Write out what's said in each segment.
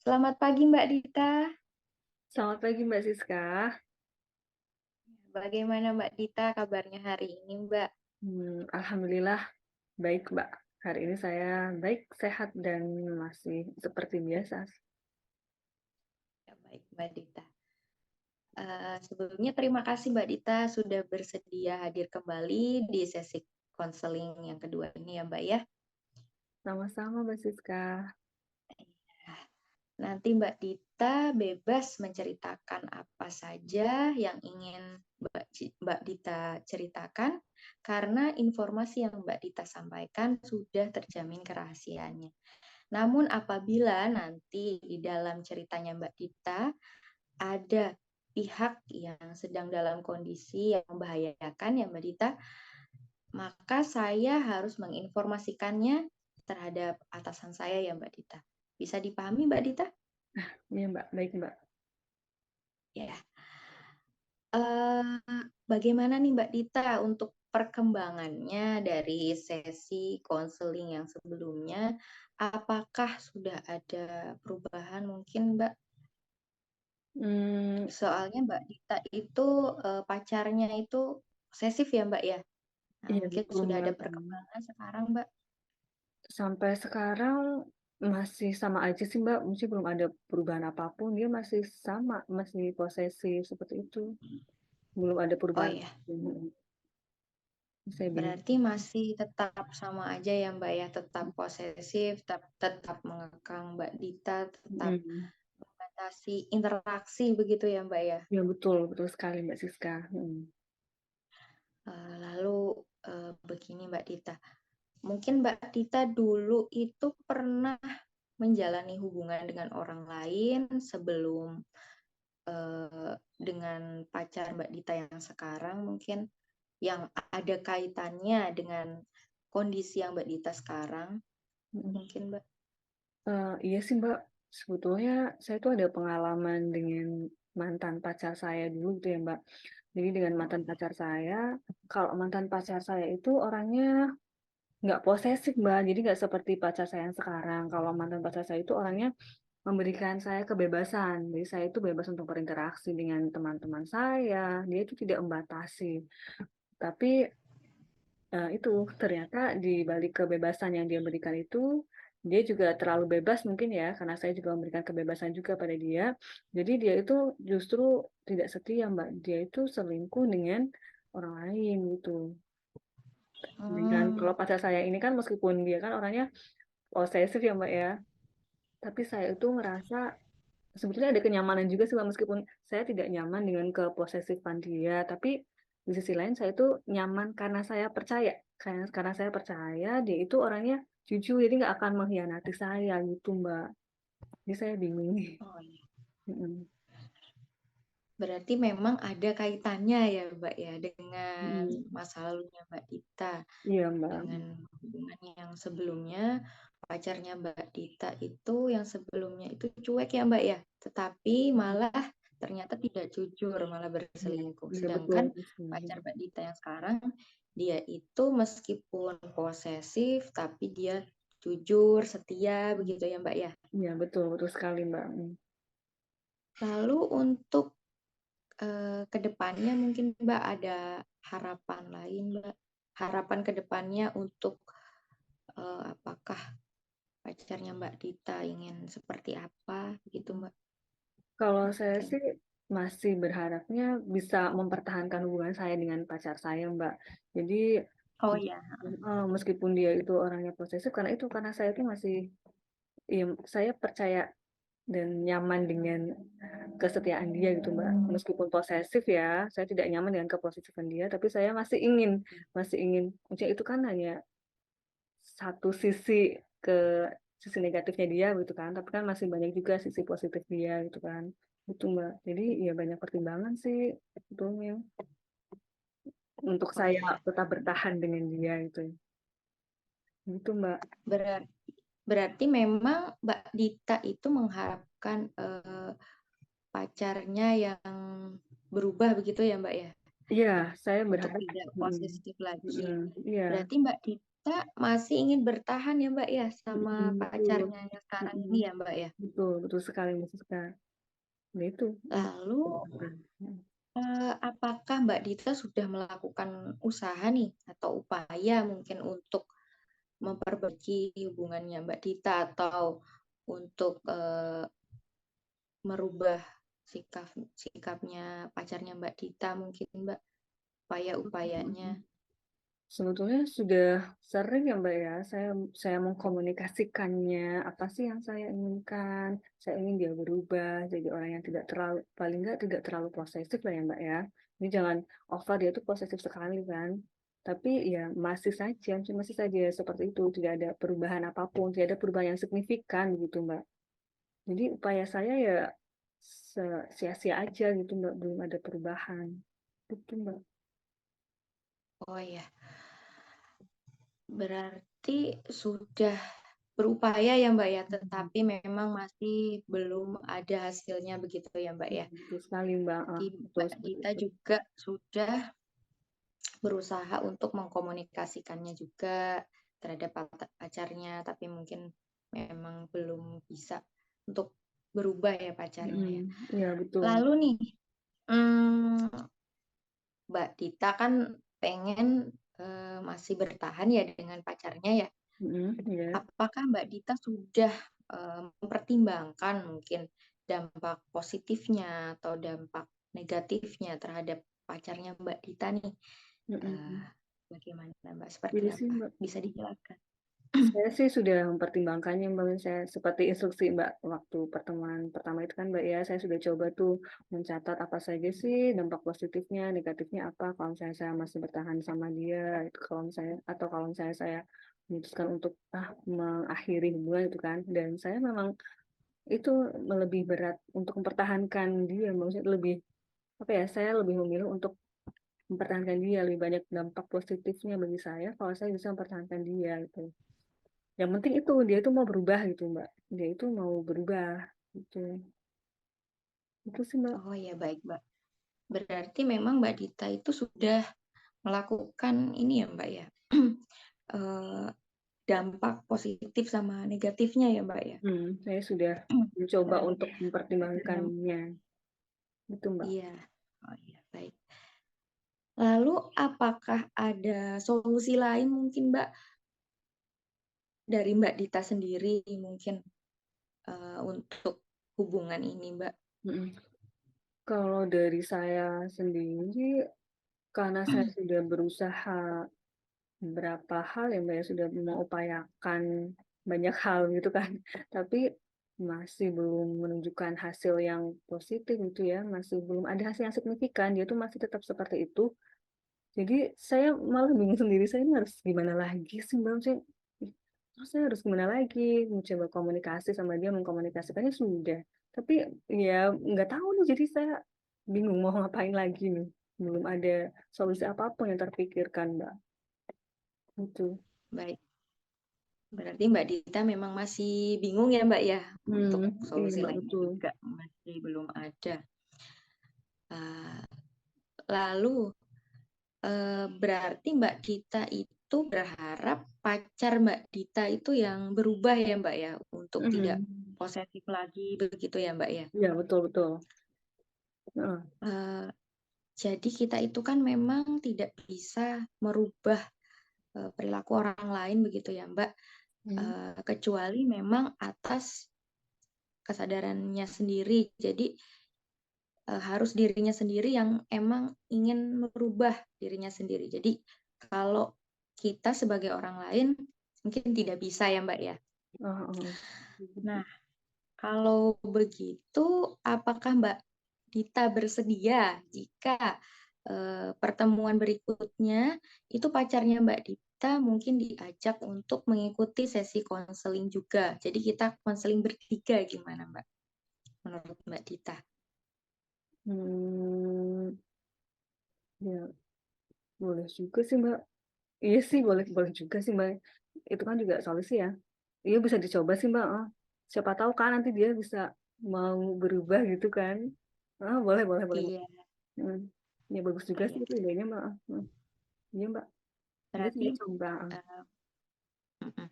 Selamat pagi Mbak Dita. Selamat pagi Mbak Siska. Bagaimana Mbak Dita kabarnya hari ini Mbak? Alhamdulillah baik Mbak. Hari ini saya baik, sehat, dan masih seperti biasa. Ya, baik Mbak Dita. Sebelumnya terima kasih Mbak Dita sudah bersedia hadir kembali di sesi konseling yang kedua ini ya Mbak ya. Sama-sama Mbak Siska. Nanti Mbak Dita bebas menceritakan apa saja yang ingin Mbak Dita ceritakan karena informasi yang Mbak Dita sampaikan sudah terjamin kerahasiaannya. Namun apabila nanti di dalam ceritanya Mbak Dita ada pihak yang sedang dalam kondisi yang membahayakan ya Mbak Dita, maka saya harus menginformasikannya terhadap atasan saya ya Mbak Dita. Bisa dipahami Mbak Dita? Iya Mbak, baik Mbak. Ya. Bagaimana nih Mbak Dita untuk perkembangannya dari sesi konseling yang sebelumnya? Apakah sudah ada perubahan mungkin Mbak? Hmm, Soalnya Mbak Dita itu pacarnya itu posesif ya Mbak ya. Nah, iya mungkin betul sudah Mbak. ada perkembangan sekarang Mbak. Sampai sekarang masih sama aja sih Mbak. Mesti belum ada perubahan apapun. Dia masih sama, masih posesif seperti itu. Belum ada Oh perubahan. iya, Saya bingung. berarti masih tetap sama aja ya Mbak ya, tetap posesif, tetap mengekang Mbak Dita, tetap Hmm, membatasi interaksi begitu ya Mbak ya. Ya betul, betul sekali Mbak Siska. Lalu begini Mbak Dita, mungkin Mbak Dita dulu itu pernah menjalani hubungan dengan orang lain sebelum dengan pacar Mbak Dita yang sekarang mungkin yang ada kaitannya dengan kondisi yang Mbak Dita sekarang Hmm. mungkin Mbak. Iya sih Mbak, sebetulnya saya tuh ada pengalaman dengan mantan pacar saya dulu gitu ya Mbak. Jadi dengan mantan pacar saya, kalau mantan pacar saya itu orangnya nggak posesif Mbak, jadi nggak seperti pacar saya yang sekarang. Kalau mantan pacar saya itu orangnya memberikan saya kebebasan, jadi saya itu bebas untuk berinteraksi dengan teman-teman saya, dia itu tidak membatasi. Tapi itu ternyata di balik kebebasan yang dia berikan itu dia juga terlalu bebas mungkin ya karena saya juga memberikan kebebasan juga pada dia. Jadi dia itu justru tidak setia Mbak. Dia itu selingkuh dengan orang lain gitu. Dengan Hmm. kalau pacar saya ini kan meskipun dia kan orangnya posesif ya Mbak ya, tapi saya itu ngerasa sebetulnya ada kenyamanan juga sih Mbak, meskipun saya tidak nyaman dengan keposesifan dia, tapi di sisi lain saya itu nyaman karena saya percaya. Karena saya percaya dia itu orangnya jujur, jadi nggak akan mengkhianati saya gitu Mbak. Jadi saya bingung. Oh iya. Mm-mm. Berarti memang ada kaitannya ya Mbak ya dengan Mm-mm. masa lalunya Mbak Dita, Iya Mbak. dengan hubungan yang sebelumnya pacarnya Mbak Dita itu yang sebelumnya itu cuek ya Mbak ya, tetapi malah ternyata tidak jujur, malah Iya, berselingkuh. iya betul. Sedangkan pacar Mbak Dita yang sekarang dia itu meskipun posesif tapi dia jujur, setia begitu ya Mbak ya. Iya betul, betul sekali Mbak. Lalu untuk ke depannya mungkin Mbak ada harapan lain Mbak? Harapan ke depannya untuk apakah pacarnya Mbak Dita ingin seperti apa gitu Mbak? Kalau saya Mungkin. sih masih berharapnya bisa mempertahankan hubungan saya dengan pacar saya, Mbak. Jadi Oh ya. meskipun dia itu orangnya posesif, karena saya itu masih, ya, saya percaya dan nyaman dengan kesetiaan dia gitu, Mbak. Meskipun posesif ya, saya tidak nyaman dengan keposesifan dia, tapi saya masih ingin, maksudnya itu kan hanya satu sisi ke sisi negatifnya dia gitu kan, tapi kan masih banyak juga sisi positif dia gitu kan. Itu Mbak. Jadi ya banyak pertimbangan sih sebetulnya untuk Oh saya iya. tetap bertahan dengan dia gitu. Gitu Mbak. Berarti berarti memang Mbak Dita itu mengharapkan pacarnya yang berubah begitu ya Mbak ya? Iya, saya Untuk berharap. tidak Mm, posesif lagi. mm, iya, Berarti Mbak Dita Kita masih ingin bertahan ya, Mbak, ya, sama Betul, pacarnya yang sekarang mhm, ini ya, Mbak, ya? betul betul sekali Mbak Siska. Nah itu, Lalu, apakah Mbak Dita sudah melakukan usaha nih atau upaya mungkin untuk memperbaiki hubungannya Mbak Dita atau untuk, merubah sikapnya pacarnya Mbak Dita mungkin, Mbak, upaya-upayanya? mhm. Sebetulnya sudah sering ya, Mbak, ya, saya mengkomunikasikannya, apa sih yang saya inginkan, saya ingin dia berubah jadi orang yang tidak terlalu paling nggak tidak terlalu posesif lah ya, Mbak, ya. Ini jangan over, dia tuh posesif sekali kan. Tapi ya masih saja seperti itu, tidak ada perubahan apapun, tidak ada perubahan yang signifikan gitu, Mbak. Jadi upaya saya ya sia-sia aja gitu, Mbak, belum ada perubahan. Gitu, Mbak. Oh ya, berarti sudah berupaya ya, Mbak, ya, Mhm. tetapi memang masih belum ada hasilnya begitu ya, Mbak, ya? Betul sekali, Mbak, Berarti betul Mbak seperti Dita itu. juga sudah berusaha untuk mengkomunikasikannya juga terhadap pacarnya, tapi mungkin memang belum bisa untuk berubah ya pacarnya Mhm, ya. iya betul. Lalu nih, mmm, Mbak Dita kan pengen, masih bertahan ya dengan pacarnya ya. Mhm, iya. Apakah Mbak Dita sudah, mempertimbangkan mungkin dampak positifnya atau dampak negatifnya terhadap pacarnya Mbak Dita nih? Eee, Mhm. Bagaimana Mbak? Seperti Iya sih, apa? Mbak. Bisa dijelaskan? Saya sih sudah mempertimbangkannya, Mbak. Saya seperti instruksi Mbak waktu pertemuan pertama itu kan, Mbak, ya, saya sudah coba tuh mencatat apa saja sih dampak positifnya, negatifnya apa kalau misalnya saya masih bertahan sama dia, itu kalau misalnya atau kalau misalnya saya memutuskan untuk, mengakhiri hubungan itu kan. Dan saya memang itu lebih berat untuk mempertahankan dia, maksudnya lebih, apa ya, saya lebih memilih untuk mempertahankan dia, lebih banyak dampak positifnya bagi saya kalau saya bisa mempertahankan dia gitu. Yang penting itu, dia itu mau berubah gitu, Mbak. Dia itu mau berubah gitu. Itu sih, Mbak. Oh ya, baik Mbak. Berarti memang Mbak Dita itu sudah melakukan ini ya Mbak ya, eee, dampak positif sama negatifnya ya Mbak ya? Saya sudah mencoba Terhadap untuk pacarnya mempertimbangkannya, gitu, Mbak. iya. Oh iya, baik. Lalu apakah ada solusi lain mungkin Mbak, dari Mbak Dita sendiri mungkin, untuk hubungan ini Mbak? Mhm. Kalau dari saya sendiri, karena saya sudah berusaha beberapa hal ya, Mbak, ya, sudah mengupayakan banyak hal gitu kan, tapi masih belum menunjukkan hasil yang positif gitu ya, masih belum ada hasil yang signifikan, dia tuh masih tetap seperti itu. Jadi saya malah bingung sendiri, saya ini harus gimana lagi sih, Mbak? Maksudnya, ih, terus saya harus gimana lagi? Mencoba komunikasi sama dia, mengkomunikasikannya sudah, tapi ya nggak tahu nih, jadi saya bingung mau ngapain lagi nih, belum ada solusi apapun yang terpikirkan, Mbak, gitu. Baik, berarti Mbak Dita memang masih bingung ya Mbak ya, untuk Iya, solusi Mbak, lainnya betul. juga masih belum ada. Eee, Lalu, berarti Mbak Dita itu berharap pacar Mbak Dita itu yang berubah ya Mbak ya, untuk tidak Mhm. posesif lagi begitu ya Mbak ya? Iya, betul betul. Heeh. Eee, jadi kita itu kan memang tidak bisa merubah, perilaku orang lain begitu ya Mbak, Mhm. kecuali memang atas kesadarannya sendiri. Jadi, harus dirinya sendiri yang emang ingin merubah dirinya sendiri. Jadi, kalau kita sebagai orang lain mungkin tidak bisa ya, Mbak, ya. Heeh heeh. Nah, kalau begitu apakah Mbak Dita bersedia jika, pertemuan berikutnya itu pacarnya Mbak Dita mungkin diajak untuk mengikuti sesi konseling juga. Jadi kita konseling bertiga gimana, Mbak, menurut Mbak Dita? Mmm, ya boleh juga sih, Mbak. Iya sih, boleh boleh juga sih, Mbak. Itu kan juga solusi ya. Iya bisa dicoba sih, Mbak, heeh. Siapa tahu kan nanti dia bisa mau berubah gitu kan. Heeh, boleh boleh boleh, Mbak. Iya, Mhm. Ya bagus juga sih iya. itu idenya, Mbak, heeh. Iya, Mbak. Nanti Berarti, saya coba, heeh. mhm.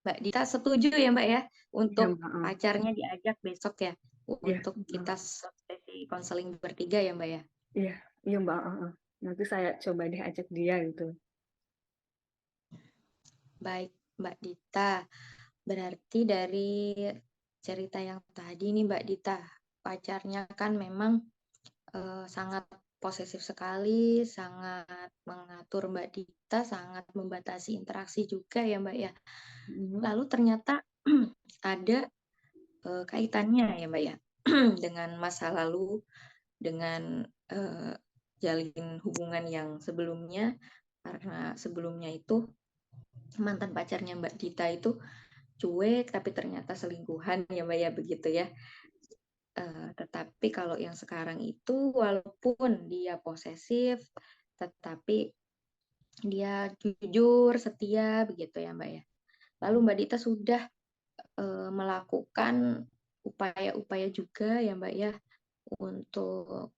Mbak Dita setuju ya, Mbak, ya, Iya, untuk Mbak, heeh. pacarnya diajak besok ya, Iya, untuk heeh. kita sesi konseling bertiga ya, Mbak, ya? Iya iya, Mbak, heeh. Nanti saya coba deh ajak dia gitu. Baik, Mbak Dita. Berarti dari cerita yang tadi nih Mbak Dita, pacarnya kan memang, sangat posesif sekali, sangat mengatur Mbak Dita, sangat membatasi interaksi juga ya Mbak ya. Mhm. Lalu ternyata ada, kaitannya ya Mbak ya, dengan masa lalu, dengan, jalin hubungan yang sebelumnya, karena sebelumnya itu mantan pacarnya Mbak Dita itu cuek tapi ternyata selingkuhan ya Mbak ya, begitu ya. Tetapi kalau yang sekarang itu walaupun dia posesif, tetapi dia jujur, setia begitu ya Mbak ya. Lalu Mbak Dita sudah, melakukan upaya-upaya juga ya Mbak ya, untuk,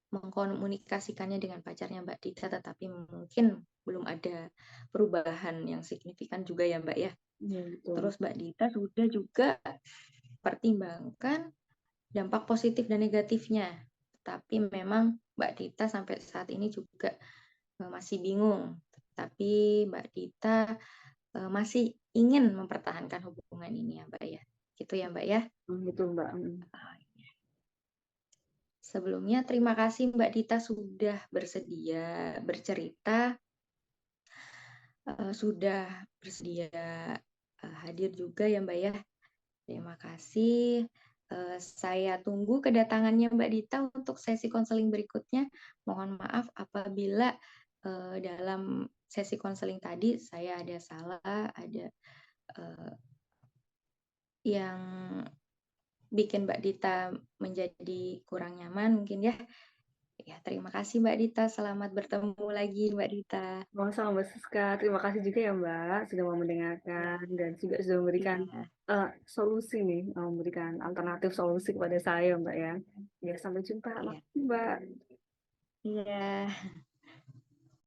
mengkomunikasikannya dengan pacarnya Mbak Dita, tetapi mungkin belum ada perubahan yang signifikan juga ya Mbak ya. Iya, betul. Terus Mbak Dita sudah juga pertimbangkan dampak positif dan negatifnya. Tapi memang Mbak Dita sampai saat ini juga, masih bingung. Tapi Mbak Dita, masih ingin mempertahankan hubungan ini ya, Mbak, ya. Gitu ya, Mbak, ya? Betul, Mbak, mhm. Sebelumnya terima kasih Mbak Dita sudah bersedia bercerita, sudah bersedia, hadir juga ya, Mbak, ya. Terima kasih. Saya tunggu kedatangannya Mbak Dita untuk sesi konseling berikutnya. Mohon maaf apabila, dalam sesi konseling tadi saya ada salah, ada, eee, yang bikin Mbak Dita menjadi kurang nyaman mungkin ya. Ya terima kasih Mbak Dita, selamat bertemu lagi Mbak Dita. Sama-sama Mbak Siska, terima kasih juga ya Mbak, sudah mau Iya mendengarkan dan juga sudah memberikan, iya solusi nih, memberikan alternatif solusi kepada saya Mbak ya. Ya sampai jumpa, iya makasih Mbak. iya.